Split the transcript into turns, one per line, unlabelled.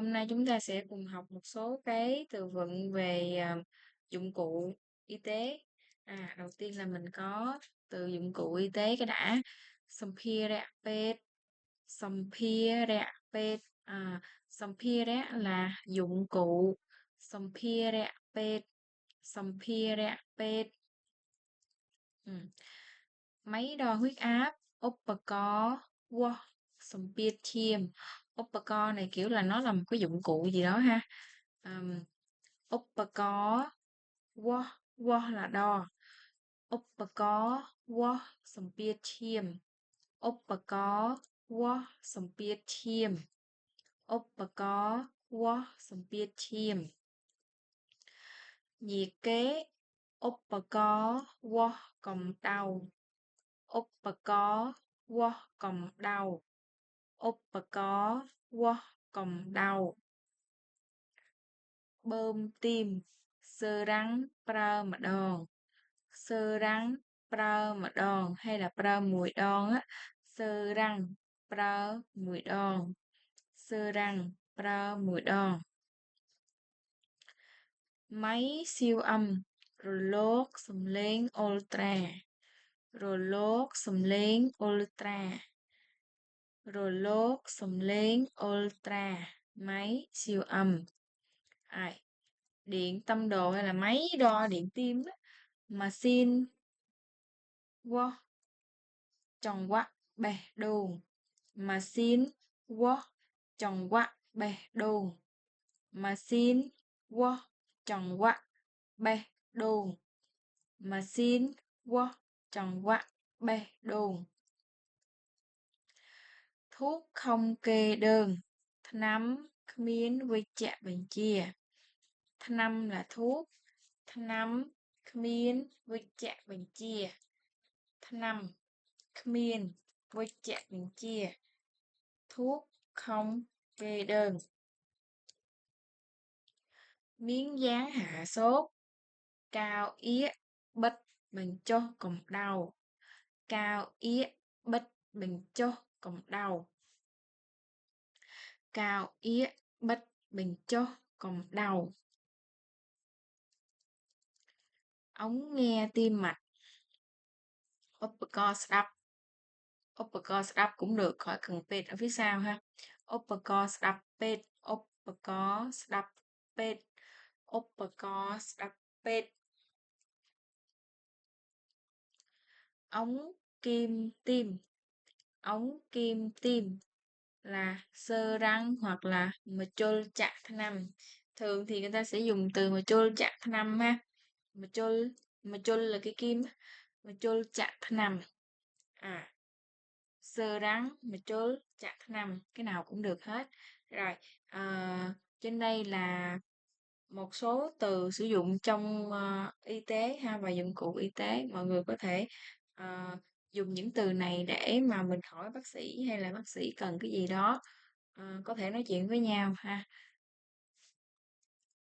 Hôm nay chúng ta sẽ cùng học một số cái từ vựng về dụng cụ y tế. Đầu tiên là mình có từ dụng cụ y tế cái đã. Samphieret, Samphieret. Samphieret là dụng cụ. Samphieret, Samphieret. Ừ. Máy đo huyết áp, Upperco, Samphietium. Upperco này kiểu là nó là một cái dụng cụ gì đó ha. Upperco, wo là đo. Upperco, Samphietium. Upperco, Samphietium. Upperco, Samphietium. Nhiệt kế, Upperco, cộng đầu. Upperco, cộng đầu. Upperco, cộng đầu. Bơm tim, sơ rắn pra mà đòn. Sơ rắn pra mà đòn hay là pra mùi đòn á. Sơ răng pra mùi đòn. Sơ răng pra mùi đòn. Máy siêu âm, rồi lốt xâm lên ultra. Rồi lốt xâm lên ultra. Rồi lốt xâm lên ultra. Máy siêu âm. Điện tâm đồ hay là máy đo điện tim đó. Machine wo tròn quát bè đồn. Machine wo tròn quát bè đồn. Machine wo tròn quát bè đồn. Machine wo tròn quát bè đồn. Thuốc không kê đơn. Thắm khmien với chạ bệnh chia. Thăm là thuốc. Thắm khmien với chạ bệnh chia. Thăm khmien với chạ bệnh chia. Thuốc không kê đơn. Miếng dán hạ sốt. Cao yết bất bình cho cộng đầu. Cao yết bất bình cho cộng đầu. Cao yết bất bình cho cộng đầu. Ống nghe tim mạch. Upperco strap cũng được, khỏi cần pet ở phía sau ha. Upperco strap pet. Upperco strap pet. Upperco strap pet. Ống kim tim. Ống kim tim là sơ răng hoặc là mechol chạc năm. Thường thì người ta sẽ dùng từ mechol chạc năm ha. Mechol là cái kim. Mechol chạc năm. Sơ rắn mechol chạc năm. Cái nào cũng được hết. Rồi, trên đây là một số từ sử dụng trong y tế ha và dụng cụ y tế. Mọi người có thể dùng những từ này để mà mình hỏi bác sĩ hay là bác sĩ cần cái gì đó có thể nói chuyện với nhau ha.